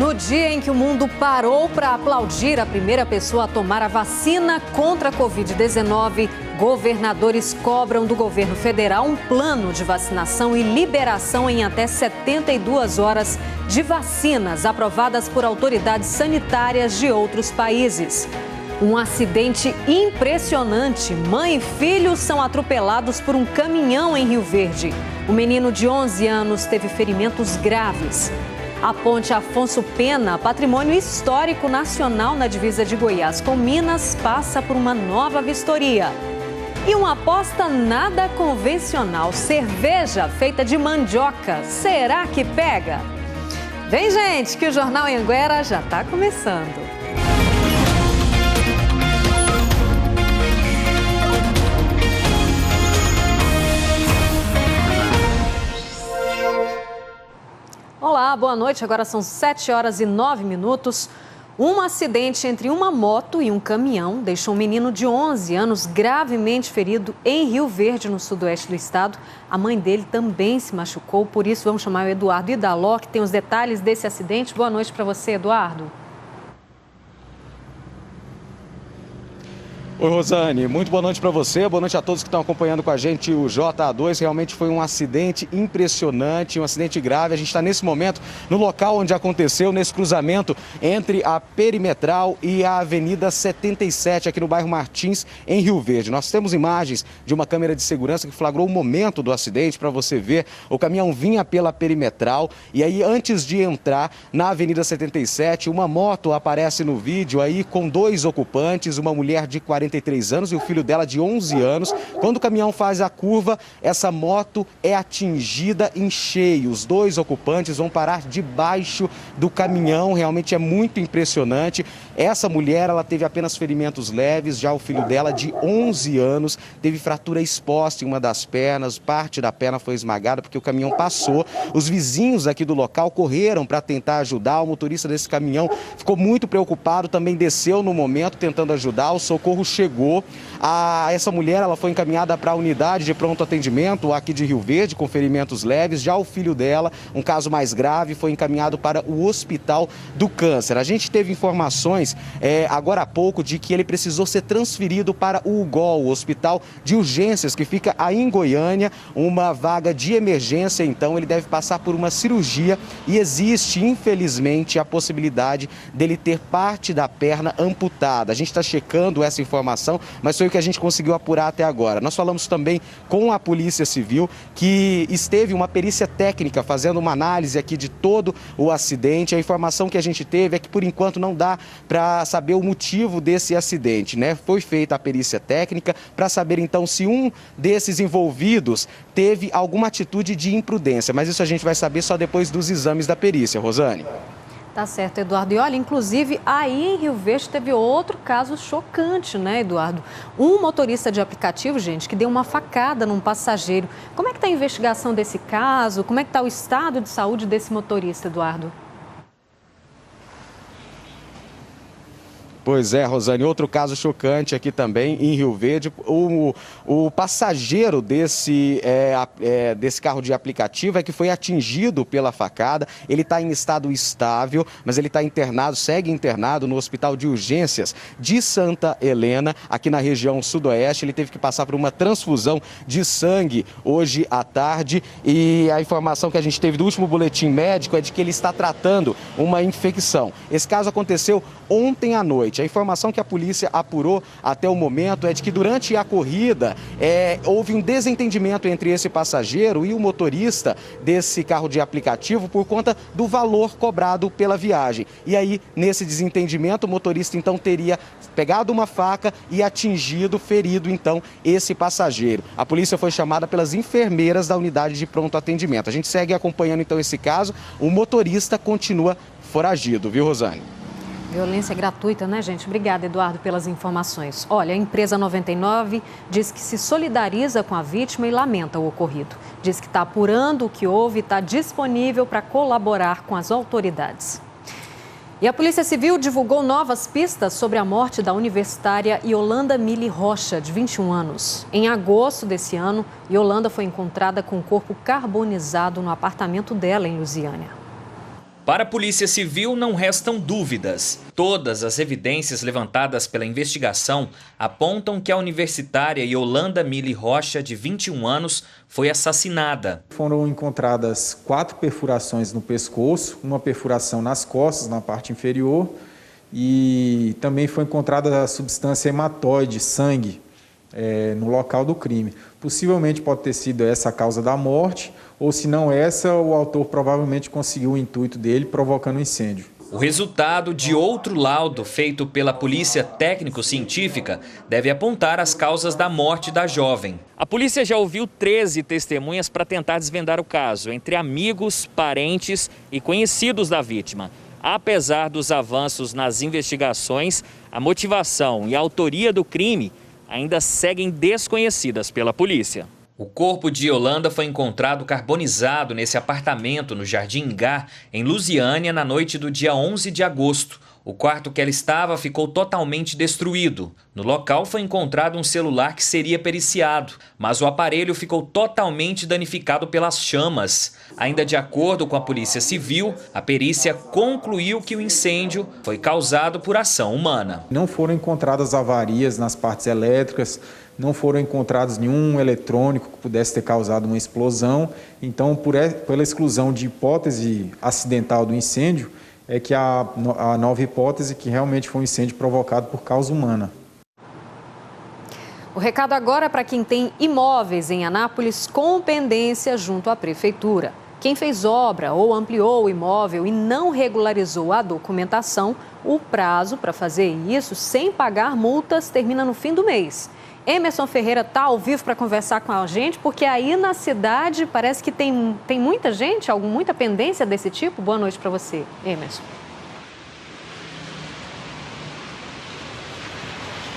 No dia em que o mundo parou para aplaudir a primeira pessoa a tomar a vacina contra a Covid-19, governadores cobram do governo federal um plano de vacinação e liberação em até 72 horas de vacinas aprovadas por autoridades sanitárias de outros países. Um acidente impressionante. Mãe e filho são atropelados por um caminhão em Rio Verde. O menino de 11 anos teve ferimentos graves. A ponte Afonso Pena, patrimônio histórico nacional na divisa de Goiás com Minas, passa por uma nova vistoria. E uma aposta nada convencional, cerveja feita de mandioca. Será que pega? Vem, gente, que o Jornal Anhanguera já está começando. Olá, boa noite. Agora são 7h09. Um acidente entre uma moto e um caminhão deixou um menino de 11 anos gravemente ferido em Rio Verde, no sudoeste do estado. A mãe dele também se machucou, por isso vamos chamar o Eduardo Idaló, que tem os detalhes desse acidente. Boa noite para você, Eduardo. Oi, Rosane, muito boa noite para você, boa noite a todos que estão acompanhando com a gente o JA2. Realmente foi um acidente impressionante, um acidente grave. A gente está nesse momento no local onde aconteceu, nesse cruzamento entre a Perimetral e a Avenida 77, aqui no bairro Martins, em Rio Verde. Nós temos imagens de uma câmera de segurança que flagrou o momento do acidente para você ver. O caminhão vinha pela Perimetral e aí, antes de entrar na Avenida 77, uma moto aparece no vídeo aí com dois ocupantes, uma mulher de 43 anos e o filho dela de 11 anos. Quando o caminhão faz a curva, essa moto é atingida em cheio. Os dois ocupantes vão parar debaixo do caminhão. Realmente é muito impressionante. Essa mulher, ela teve apenas ferimentos leves. Já o filho dela de 11 anos teve fratura exposta em uma das pernas. Parte da perna foi esmagada porque o caminhão passou. Os vizinhos aqui do local correram para tentar ajudar. O motorista desse caminhão ficou muito preocupado, também desceu no momento tentando ajudar. O socorro chegou. Essa mulher, ela foi encaminhada para a unidade de pronto atendimento aqui de Rio Verde com ferimentos leves. Já o filho dela, um caso mais grave, foi encaminhado para o Hospital do Câncer. A gente teve informações agora há pouco de que ele precisou ser transferido para o UGOL, o Hospital de Urgências, que fica aí em Goiânia, uma vaga de emergência. Então ele deve passar por uma cirurgia e existe, infelizmente, a possibilidade dele ter parte da perna amputada. A gente está checando essa informação, mas foi o que a gente conseguiu apurar até agora. Nós falamos também com a Polícia Civil, que esteve uma perícia técnica fazendo uma análise aqui de todo o acidente. A informação que a gente teve é que, por enquanto, não dá para saber o motivo desse acidente, né? Foi feita a perícia técnica para saber, então, se um desses envolvidos teve alguma atitude de imprudência, mas isso a gente vai saber só depois dos exames da perícia, Rosane. Tá certo, Eduardo. E olha, inclusive, aí em Rio Verde teve outro caso chocante, né, Eduardo? Um motorista de aplicativo, gente, que deu uma facada num passageiro. Como é que está a investigação desse caso? Como é que está o estado de saúde desse motorista, Eduardo? Pois é, Rosane, outro caso chocante aqui também em Rio Verde. O passageiro desse carro de aplicativo é que foi atingido pela facada. Ele está em estado estável, mas ele está internado, segue internado no Hospital de Urgências de Santa Helena, aqui na região sudoeste. Ele teve que passar por uma transfusão de sangue hoje à tarde e a informação que a gente teve do último boletim médico é de que ele está tratando uma infecção. Esse caso aconteceu ontem à noite. A informação que a polícia apurou até o momento é de que durante a corrida houve um desentendimento entre esse passageiro e o motorista desse carro de aplicativo por conta do valor cobrado pela viagem. E aí, nesse desentendimento, o motorista então teria pegado uma faca e atingido, ferido então esse passageiro. A polícia foi chamada pelas enfermeiras da unidade de pronto atendimento. A gente segue acompanhando então esse caso. O motorista continua foragido, viu, Rosane? Violência gratuita, né, gente? Obrigada, Eduardo, pelas informações. Olha, a empresa 99 diz que se solidariza com a vítima e lamenta o ocorrido. Diz que está apurando o que houve e está disponível para colaborar com as autoridades. E a Polícia Civil divulgou novas pistas sobre a morte da universitária Yolanda Mili Rocha, de 21 anos. Em agosto desse ano, Yolanda foi encontrada com o corpo carbonizado no apartamento dela em Lusiânia. Para a Polícia Civil, não restam dúvidas. Todas as evidências levantadas pela investigação apontam que a universitária Yolanda Mili Rocha, de 21 anos, foi assassinada. Foram encontradas 4 perfurações no pescoço, uma perfuração nas costas, na parte inferior, e também foi encontrada a substância hematóide, sangue, no local do crime. Possivelmente pode ter sido essa a causa da morte, ou se não essa, o autor provavelmente conseguiu o intuito dele, provocando um incêndio. O resultado de outro laudo feito pela Polícia Técnico-Científica deve apontar as causas da morte da jovem. A polícia já ouviu 13 testemunhas para tentar desvendar o caso, entre amigos, parentes e conhecidos da vítima. Apesar dos avanços nas investigações, a motivação e a autoria do crime ainda seguem desconhecidas pela polícia. O corpo de Yolanda foi encontrado carbonizado nesse apartamento no Jardim Ingá, em Lusiânia, na noite do dia 11 de agosto. O quarto que ela estava ficou totalmente destruído. No local foi encontrado um celular que seria periciado, mas o aparelho ficou totalmente danificado pelas chamas. Ainda de acordo com a Polícia Civil, a perícia concluiu que o incêndio foi causado por ação humana. Não foram encontradas avarias nas partes elétricas, não foram encontrados nenhum eletrônico que pudesse ter causado uma explosão. Então, pela exclusão de hipótese acidental do incêndio, é que a nova hipótese que realmente foi um incêndio provocado por causa humana. O recado agora é para quem tem imóveis em Anápolis com pendência junto à Prefeitura. Quem fez obra ou ampliou o imóvel e não regularizou a documentação, o prazo para fazer isso sem pagar multas termina no fim do mês. Emerson Ferreira está ao vivo para conversar com a gente, porque aí na cidade parece que tem muita gente, muita pendência desse tipo. Boa noite para você, Emerson.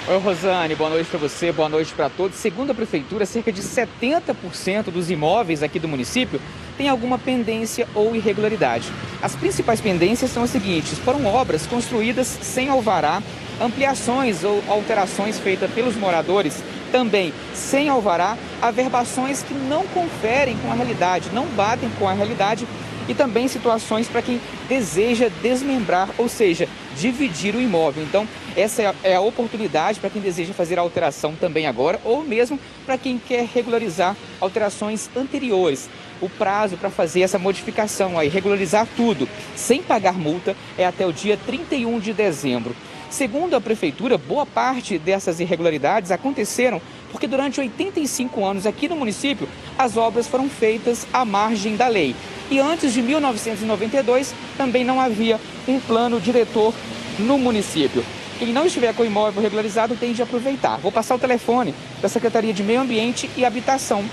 Oi, Rosane, boa noite para você, boa noite para todos. Segundo a Prefeitura, cerca de 70% dos imóveis aqui do município tem alguma pendência ou irregularidade. As principais pendências são as seguintes: foram obras construídas sem alvará, ampliações ou alterações feitas pelos moradores também sem alvará, averbações que não conferem com a realidade, não batem com a realidade, e também situações para quem deseja desmembrar, ou seja, dividir o imóvel. Então, essa é a oportunidade para quem deseja fazer a alteração também agora, ou mesmo para quem quer regularizar alterações anteriores. O prazo para fazer essa modificação, aí, regularizar tudo sem pagar multa, é até o dia 31 de dezembro. Segundo a Prefeitura, boa parte dessas irregularidades aconteceram porque durante 85 anos aqui no município, as obras foram feitas à margem da lei. E antes de 1992, também não havia um plano diretor no município. Quem não estiver com o imóvel regularizado tem de aproveitar. Vou passar o telefone da Secretaria de Meio Ambiente e Habitação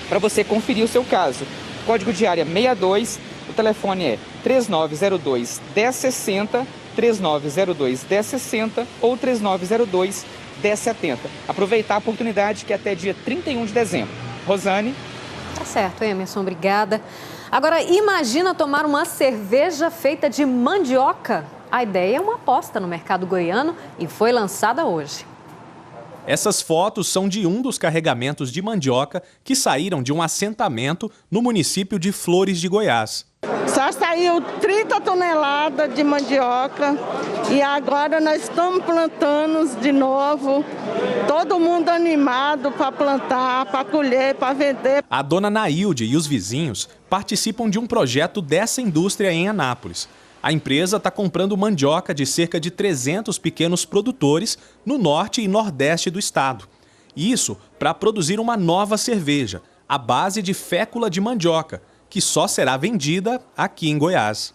para você conferir o seu caso. Código de área 62, o telefone é 3902-1060, 3902-1060 ou 3902-1070. Aproveitar a oportunidade que é até dia 31 de dezembro. Rosane? Tá certo, Emerson, obrigada. Agora, imagina tomar uma cerveja feita de mandioca. A ideia é uma aposta no mercado goiano e foi lançada hoje. Essas fotos são de um dos carregamentos de mandioca que saíram de um assentamento no município de Flores de Goiás. Só saiu 30 toneladas de mandioca e agora nós estamos plantando de novo. Todo mundo animado para plantar, para colher, para vender. A dona Nailde e os vizinhos participam de um projeto dessa indústria em Anápolis. A empresa está comprando mandioca de cerca de 300 pequenos produtores no norte e nordeste do estado. Isso para produzir uma nova cerveja, à base de fécula de mandioca, que só será vendida aqui em Goiás.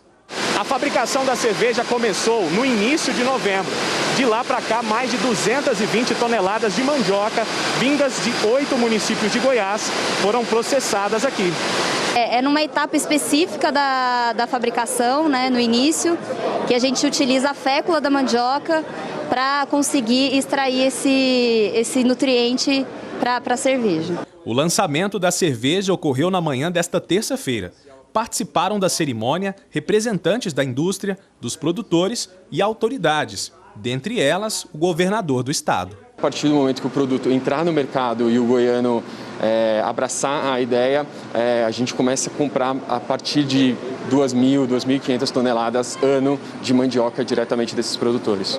A fabricação da cerveja começou no início de novembro. De lá para cá, mais de 220 toneladas de mandioca, vindas de 8 municípios de Goiás, foram processadas aqui. É numa etapa específica da fabricação, né, no início, que a gente utiliza a fécula da mandioca para conseguir extrair esse nutriente para a cerveja. O lançamento da cerveja ocorreu na manhã desta terça-feira. Participaram da cerimônia representantes da indústria, dos produtores e autoridades, dentre elas o governador do estado. A partir do momento que o produto entrar no mercado e o goiano abraçar a ideia, a gente começa a comprar a partir de 2.000, 2.500 toneladas ano de mandioca diretamente desses produtores.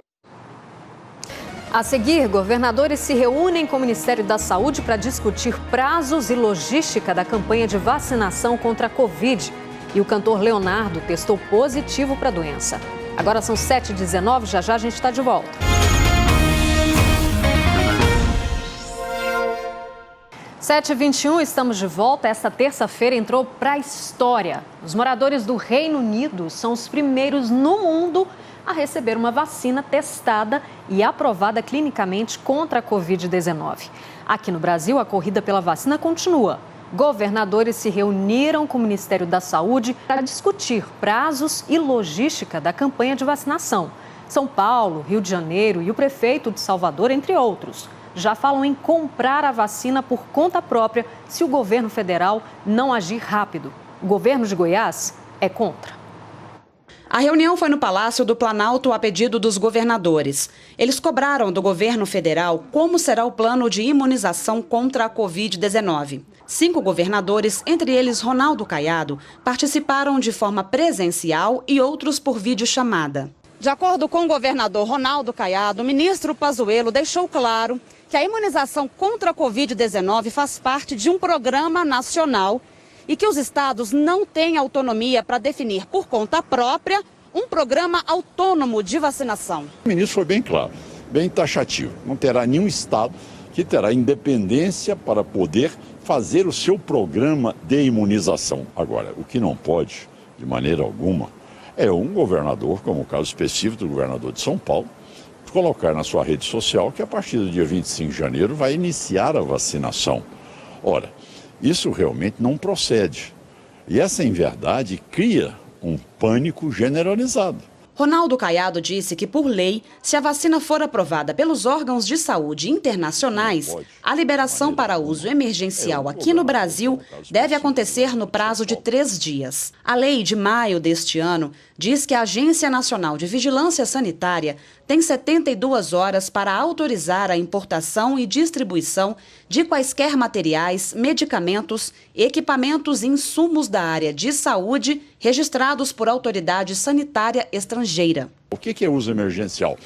A seguir, governadores se reúnem com o Ministério da Saúde para discutir prazos e logística da campanha de vacinação contra a Covid. E o cantor Leonardo testou positivo para a doença. Agora são 7h19, já a gente está de volta. Sete 7h21, estamos de volta. Esta terça-feira entrou para a história. Os moradores do Reino Unido são os primeiros no mundo a receber uma vacina testada e aprovada clinicamente contra a Covid-19. Aqui no Brasil, a corrida pela vacina continua. Governadores se reuniram com o Ministério da Saúde para discutir prazos e logística da campanha de vacinação. São Paulo, Rio de Janeiro e o prefeito de Salvador, entre outros, já falam em comprar a vacina por conta própria se o governo federal não agir rápido. O governo de Goiás é contra. A reunião foi no Palácio do Planalto a pedido dos governadores. Eles cobraram do governo federal como será o plano de imunização contra a Covid-19. 5 governadores, entre eles Ronaldo Caiado, participaram de forma presencial e outros por videochamada. De acordo com o governador Ronaldo Caiado, o ministro Pazuello deixou claro que a imunização contra a Covid-19 faz parte de um programa nacional e que os estados não têm autonomia para definir por conta própria um programa autônomo de vacinação. O ministro foi bem claro, bem taxativo. Não terá nenhum estado que terá independência para poder fazer o seu programa de imunização. Agora, o que não pode, de maneira alguma, é um governador, como o caso específico do governador de São Paulo, colocar na sua rede social que a partir do dia 25 de janeiro vai iniciar a vacinação. Ora, isso realmente não procede. E essa inverdade cria um pânico generalizado. Ronaldo Caiado disse que, por lei, se a vacina for aprovada pelos órgãos de saúde internacionais, a liberação para uso emergencial aqui no Brasil deve acontecer no prazo de 3 dias. A lei de maio deste ano diz que a Agência Nacional de Vigilância Sanitária tem 72 horas para autorizar a importação e distribuição de quaisquer materiais, medicamentos, equipamentos e insumos da área de saúde registrados por autoridade sanitária estrangeira. O que é uso emergencial?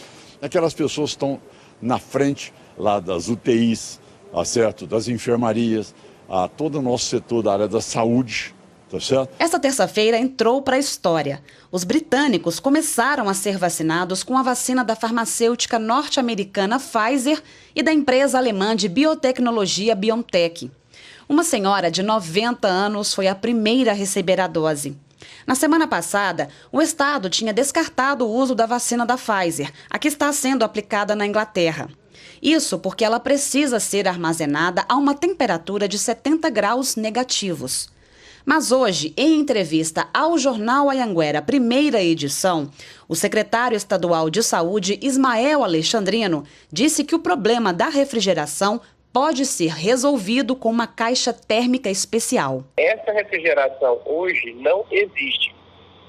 Aquelas pessoas que estão na frente lá das UTIs, certo? Das enfermarias, a todo o nosso setor da área da saúde. Tá certo? Esta terça-feira entrou para a história. Os britânicos começaram a ser vacinados com a vacina da farmacêutica norte-americana Pfizer e da empresa alemã de biotecnologia BioNTech. Uma senhora de 90 anos foi a primeira a receber a dose. Na semana passada, o estado tinha descartado o uso da vacina da Pfizer, a que está sendo aplicada na Inglaterra. Isso porque ela precisa ser armazenada a uma temperatura de 70 graus negativos. Mas hoje, em entrevista ao jornal Anhanguera, primeira edição, o secretário estadual de saúde, Ismael Alexandrino, disse que o problema da refrigeração pode ser resolvido com uma caixa térmica especial. Essa refrigeração hoje não existe.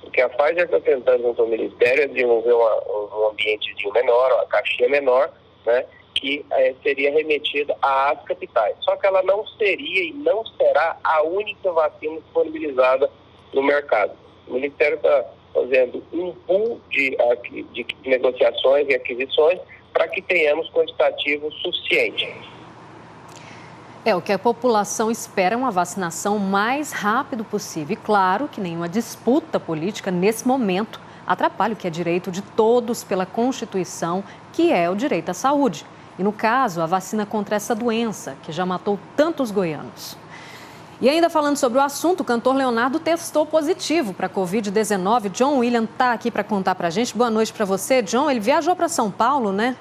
O que a Pfizer está tentando junto ao Ministério é desenvolver um ambientezinho menor, uma caixinha menor, né, que seria remetida às capitais. Só que ela não seria e não será a única vacina disponibilizada no mercado. O Ministério está fazendo um pool de negociações e aquisições para que tenhamos quantitativo suficiente. O que a população espera é uma vacinação o mais rápido possível. E claro que nenhuma disputa política nesse momento atrapalha o que é direito de todos pela Constituição, que é o direito à saúde. E no caso, a vacina contra essa doença, que já matou tantos goianos. E ainda falando sobre o assunto, o cantor Leonardo testou positivo para a Covid-19. John William está aqui para contar para a gente. Boa noite para você, John. Ele viajou para São Paulo, né?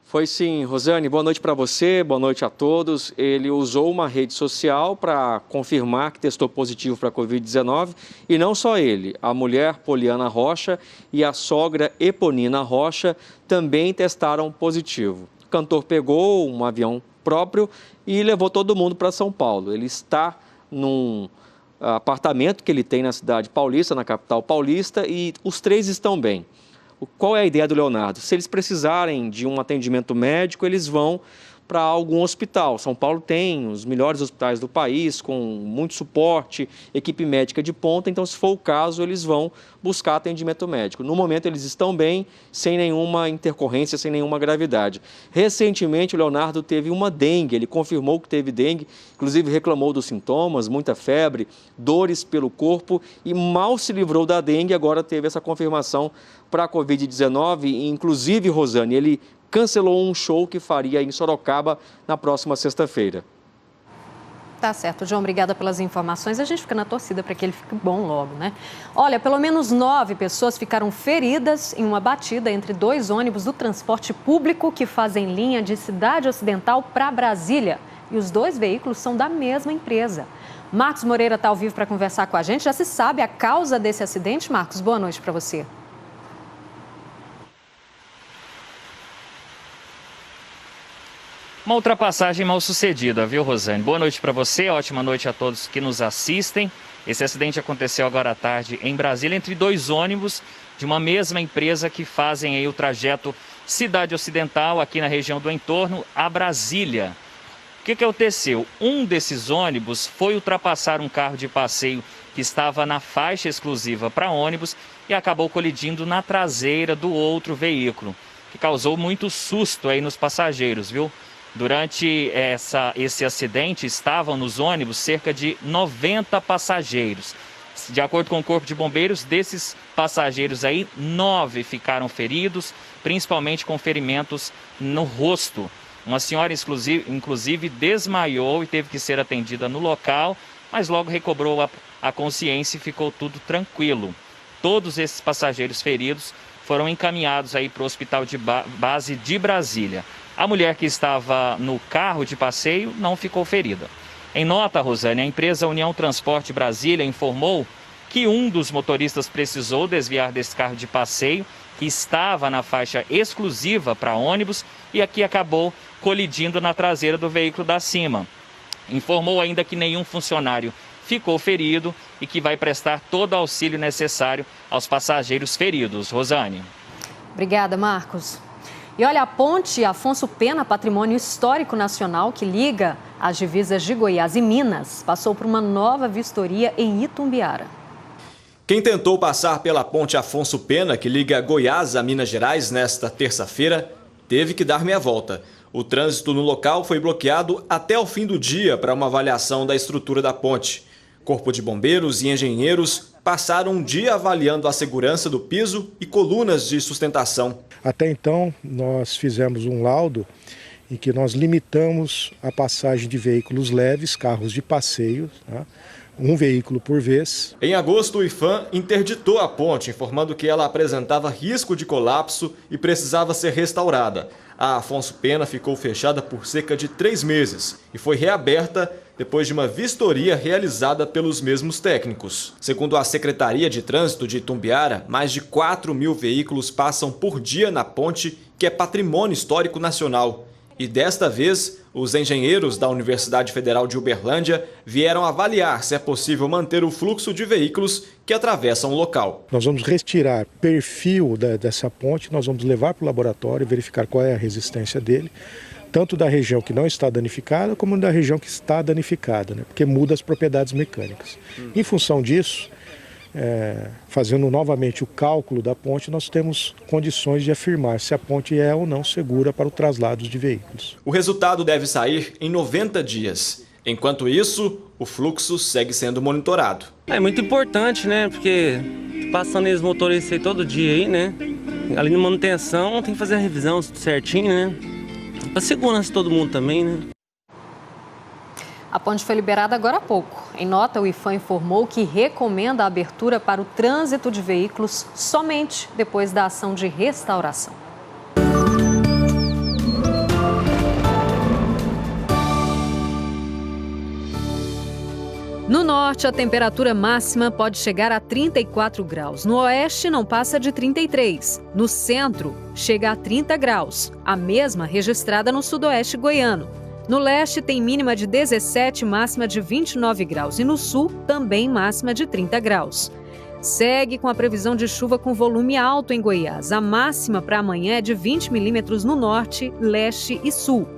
Foi sim, Rosane. Boa noite para você, boa noite a todos. Ele usou uma rede social para confirmar que testou positivo para a Covid-19. E não só ele, a mulher Poliana Rocha e a sogra Eponina Rocha também testaram positivo. O cantor pegou um avião próprio e levou todo mundo para São Paulo. Ele está num apartamento que ele tem na cidade paulista, na capital paulista, e os 3 estão bem. Qual é a ideia do Leonardo? Se eles precisarem de um atendimento médico, eles vão para algum hospital. São Paulo tem os melhores hospitais do país, com muito suporte, equipe médica de ponta, então se for o caso, eles vão buscar atendimento médico. No momento eles estão bem, sem nenhuma intercorrência, sem nenhuma gravidade. Recentemente o Leonardo teve uma dengue, ele confirmou que teve dengue, inclusive reclamou dos sintomas, muita febre, dores pelo corpo e mal se livrou da dengue, agora teve essa confirmação para a Covid-19, inclusive, Rosane, ele cancelou um show que faria em Sorocaba na próxima sexta-feira. Tá certo, João, obrigada pelas informações. A gente fica na torcida para que ele fique bom logo, né? Olha, pelo menos 9 pessoas ficaram feridas em uma batida entre 2 ônibus do transporte público que fazem linha de Cidade Ocidental para Brasília. E os 2 veículos são da mesma empresa. Marcos Moreira está ao vivo para conversar com a gente. Já se sabe a causa desse acidente? Marcos, boa noite para você. Uma ultrapassagem mal sucedida, viu, Rosane? Boa noite para você, ótima noite a todos que nos assistem. Esse acidente aconteceu agora à tarde em Brasília, entre 2 ônibus de uma mesma empresa que fazem aí o trajeto Cidade Ocidental, aqui na região do entorno, a Brasília. O que aconteceu? Um desses ônibus foi ultrapassar um carro de passeio que estava na faixa exclusiva para ônibus e acabou colidindo na traseira do outro veículo, que causou muito susto aí nos passageiros, viu? Durante esse acidente, estavam nos ônibus cerca de 90 passageiros. De acordo com o Corpo de Bombeiros, desses passageiros aí, 9 ficaram feridos, principalmente com ferimentos no rosto. Uma senhora, inclusive, desmaiou e teve que ser atendida no local, mas logo recobrou a consciência e ficou tudo tranquilo. Todos esses passageiros feridos foram encaminhados aí para o Hospital de Base de Brasília. A mulher que estava no carro de passeio não ficou ferida. Em nota, Rosane, a empresa União Transporte Brasília informou que um dos motoristas precisou desviar desse carro de passeio, que estava na faixa exclusiva para ônibus e aqui acabou colidindo na traseira do veículo da Cima. Informou ainda que nenhum funcionário ficou ferido e que vai prestar todo o auxílio necessário aos passageiros feridos. Rosane. Obrigada, Marcos. E olha, a ponte Afonso Pena, patrimônio histórico nacional que liga as divisas de Goiás e Minas, passou por uma nova vistoria em Itumbiara. Quem tentou passar pela ponte Afonso Pena, que liga Goiás a Minas Gerais nesta terça-feira, teve que dar meia volta. O trânsito no local foi bloqueado até o fim do dia para uma avaliação da estrutura da ponte. Corpo de bombeiros e engenheiros passaram um dia avaliando a segurança do piso e colunas de sustentação. Até então, nós fizemos um laudo em que nós limitamos a passagem de veículos leves, carros de passeio, tá? Um veículo por vez. Em agosto, o IPHAN interditou a ponte, informando que ela apresentava risco de colapso e precisava ser restaurada. A Afonso Pena ficou fechada por cerca de 3 meses e foi reaberta depois de uma vistoria realizada pelos mesmos técnicos. Segundo a Secretaria de Trânsito de Itumbiara, mais de 4.000 veículos passam por dia na ponte, que é patrimônio histórico nacional. E desta vez, os engenheiros da Universidade Federal de Uberlândia vieram avaliar se é possível manter o fluxo de veículos que atravessam o local. Nós vamos retirar perfil dessa ponte, nós vamos levar para o laboratório, verificar qual é a resistência dele, tanto da região que não está danificada, como da região que está danificada, né? Porque muda as propriedades mecânicas. Em função disso, fazendo novamente o cálculo da ponte, nós temos condições de afirmar se a ponte é ou não segura para o traslado de veículos. O resultado deve sair em 90 dias. Enquanto isso, o fluxo segue sendo monitorado. É muito importante, né? Porque passando esses motoristas aí todo dia aí, né? Ali na manutenção tem que fazer a revisão certinho, né? Para segurança de todo mundo também, né? A ponte foi liberada agora há pouco. Em nota, o IPHAN informou que recomenda a abertura para o trânsito de veículos somente depois da ação de restauração. No norte, a temperatura máxima pode chegar a 34 graus. No oeste, não passa de 33. No centro, chega a 30 graus. A mesma registrada no sudoeste goiano. No leste tem mínima de 17, máxima de 29 graus e no sul também máxima de 30 graus. Segue com a previsão de chuva com volume alto em Goiás. A máxima para amanhã é de 20 milímetros no norte, leste e sul.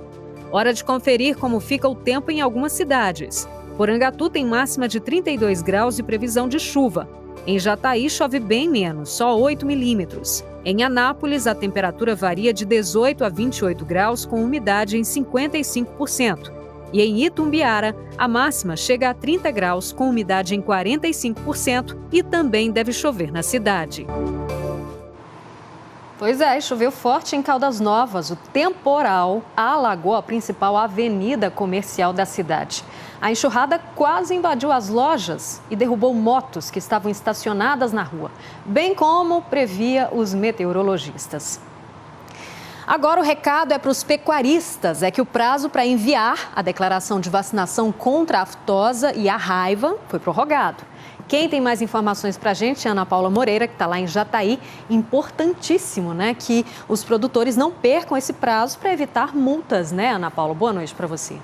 Hora de conferir como fica o tempo em algumas cidades. Porangatu tem máxima de 32 graus e previsão de chuva. Em Jataí chove bem menos, só 8 milímetros. Em Anápolis, a temperatura varia de 18 a 28 graus, com umidade em 55%. E em Itumbiara, a máxima chega a 30 graus, com umidade em 45% e também deve chover na cidade. Pois é, choveu forte em Caldas Novas. O temporal alagou a principal avenida comercial da cidade. A enxurrada quase invadiu as lojas e derrubou motos que estavam estacionadas na rua, bem como previa os meteorologistas. Agora o recado é para os pecuaristas, é que o prazo para enviar a declaração de vacinação contra a aftosa e a raiva foi prorrogado. Quem tem mais informações para a gente é a Ana Paula Moreira, que está lá em Jataí. Importantíssimo, né, que os produtores não percam esse prazo para evitar multas, né, Ana Paula? Boa noite para você.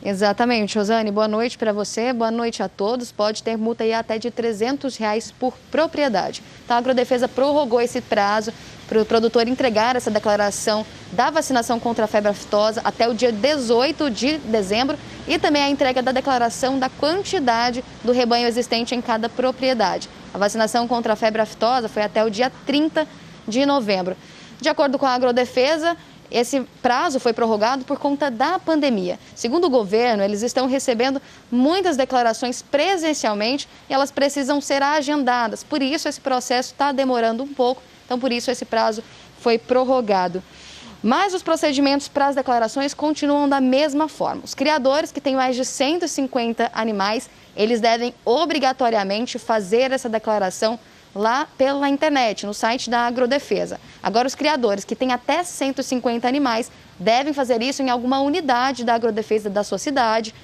Exatamente, Rosane. Boa noite para você, boa noite a todos. Pode ter multa aí até de R$300 por propriedade. Então, a Agrodefesa prorrogou esse prazo para o produtor entregar essa declaração da vacinação contra a febre aftosa até o dia 18 de dezembro e também a entrega da declaração da quantidade do rebanho existente em cada propriedade. A vacinação contra a febre aftosa foi até o dia 30 de novembro. De acordo com a Agrodefesa, esse prazo foi prorrogado por conta da pandemia. Segundo o governo, eles estão recebendo muitas declarações presencialmente e elas precisam ser agendadas. Por isso, esse processo está demorando um pouco, então por isso esse prazo foi prorrogado. Mas os procedimentos para as declarações continuam da mesma forma. Os criadores que têm mais de 150 animais, eles devem obrigatoriamente fazer essa declaração lá pela internet, no site da Agrodefesa. Agora, os criadores que têm até 150 animais devem fazer isso em alguma unidade da Agrodefesa da sua cidade,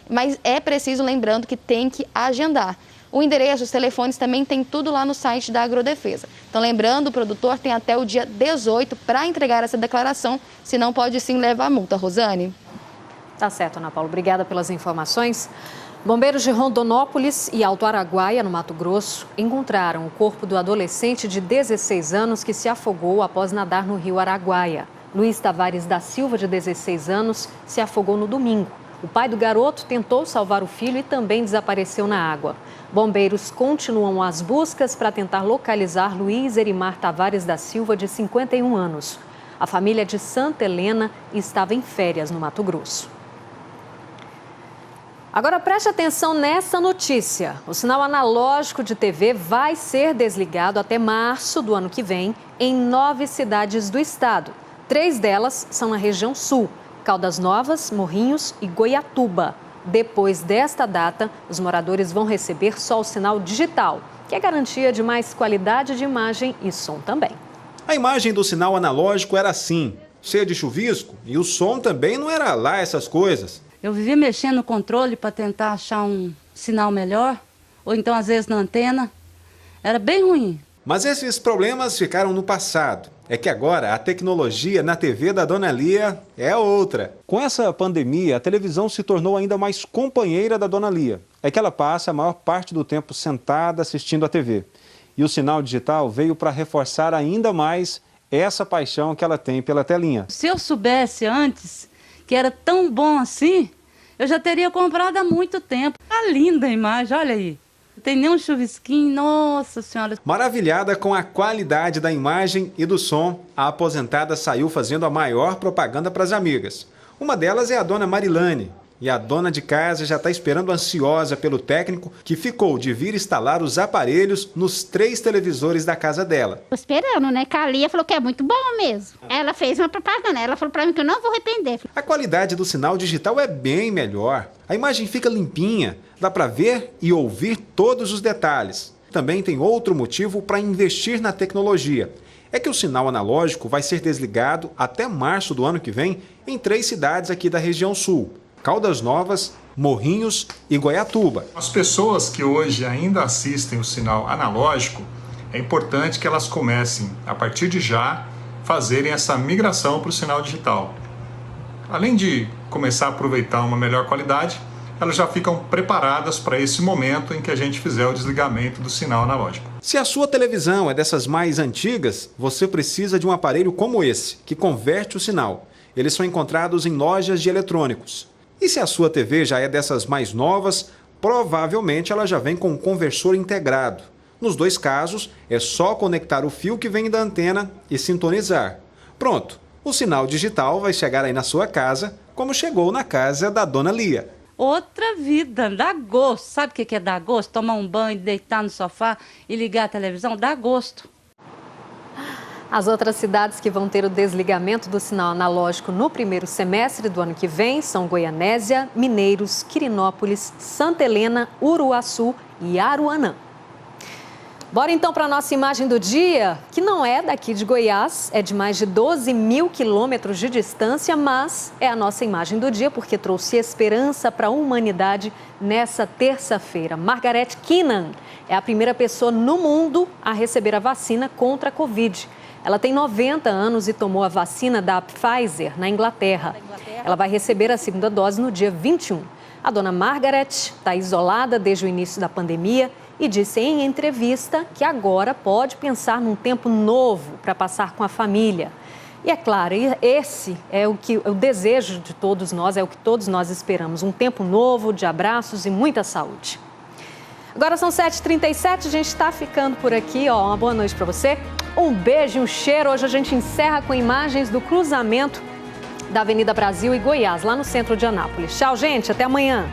mas é preciso, lembrando, que tem que agendar. O endereço, os telefones também tem tudo lá no site da Agrodefesa. Então, lembrando, o produtor tem até o dia 18 para entregar essa declaração, senão pode sim levar multa. Rosane? Tá certo, Ana Paula. Obrigada pelas informações. Bombeiros de Rondonópolis e Alto Araguaia, no Mato Grosso, encontraram o corpo do adolescente de 16 anos que se afogou após nadar no rio Araguaia. Luiz Tavares da Silva, de 16 anos, se afogou no domingo. O pai do garoto tentou salvar o filho e também desapareceu na água. Bombeiros continuam as buscas para tentar localizar Luiz Erimar Tavares da Silva, de 51 anos. A família de Santa Helena estava em férias no Mato Grosso. Agora preste atenção nessa notícia. O sinal analógico de TV vai ser desligado até março do ano que vem em 9 cidades do estado. 3 delas são na região sul: Caldas Novas, Morrinhos e Goiatuba. Depois desta data, os moradores vão receber só o sinal digital, que é garantia de mais qualidade de imagem e som também. A imagem do sinal analógico era assim, cheia de chuvisco, e o som também não era lá essas coisas. Eu vivia mexendo no controle para tentar achar um sinal melhor, ou então às vezes na antena. Era bem ruim. Mas esses problemas ficaram no passado. É que agora a tecnologia na TV da Dona Lia é outra. Com essa pandemia, a televisão se tornou ainda mais companheira da Dona Lia. É que ela passa a maior parte do tempo sentada assistindo a TV. E o sinal digital veio para reforçar ainda mais essa paixão que ela tem pela telinha. Se eu soubesse antes que era tão bom assim, eu já teria comprado há muito tempo. Tá linda a imagem, olha aí. Não tem nem um chuvisquinho, nossa senhora. Maravilhada com a qualidade da imagem e do som, a aposentada saiu fazendo a maior propaganda para as amigas. Uma delas é a dona Marilane. E a dona de casa já está esperando ansiosa pelo técnico que ficou de vir instalar os aparelhos nos 3 televisores da casa dela. Tô esperando, né? Que a Lia falou que é muito bom mesmo. Ela fez uma propaganda, ela falou pra mim que eu não vou arrepender. A qualidade do sinal digital é bem melhor. A imagem fica limpinha, dá para ver e ouvir todos os detalhes. Também tem outro motivo para investir na tecnologia. É que o sinal analógico vai ser desligado até março do ano que vem em 3 cidades aqui da região sul: Caldas Novas, Morrinhos e Goiatuba. As pessoas que hoje ainda assistem o sinal analógico, é importante que elas comecem, a partir de já, fazerem essa migração para o sinal digital. Além de começar a aproveitar uma melhor qualidade, elas já ficam preparadas para esse momento em que a gente fizer o desligamento do sinal analógico. Se a sua televisão é dessas mais antigas, você precisa de um aparelho como esse, que converte o sinal. Eles são encontrados em lojas de eletrônicos. E se a sua TV já é dessas mais novas, provavelmente ela já vem com um conversor integrado. Nos dois casos, é só conectar o fio que vem da antena e sintonizar. Pronto, o sinal digital vai chegar aí na sua casa, como chegou na casa da Dona Lia. Outra vida, dá gosto. Sabe o que é dar gosto? Tomar um banho, deitar no sofá e ligar a televisão, dá gosto. As outras cidades que vão ter o desligamento do sinal analógico no primeiro semestre do ano que vem são Goianésia, Mineiros, Quirinópolis, Santa Helena, Uruaçu e Aruanã. Bora então para a nossa imagem do dia, que não é daqui de Goiás, é de mais de 12 mil quilômetros de distância, mas é a nossa imagem do dia porque trouxe esperança para a humanidade nessa terça-feira. Margaret Keenan é a primeira pessoa no mundo a receber a vacina contra a Covid. Ela tem 90 anos e tomou a vacina da Pfizer na Inglaterra. Ela vai receber a segunda dose no dia 21. A dona Margaret está isolada desde o início da pandemia e disse em entrevista que agora pode pensar num tempo novo para passar com a família. E é claro, esse é o desejo de todos nós, é o que todos nós esperamos. Um tempo novo, de abraços e muita saúde. Agora são 7h37, a gente está ficando por aqui. Uma boa noite para você. Um beijo e um cheiro. Hoje a gente encerra com imagens do cruzamento da Avenida Brasil e Goiás, lá no centro de Anápolis. Tchau, gente. Até amanhã.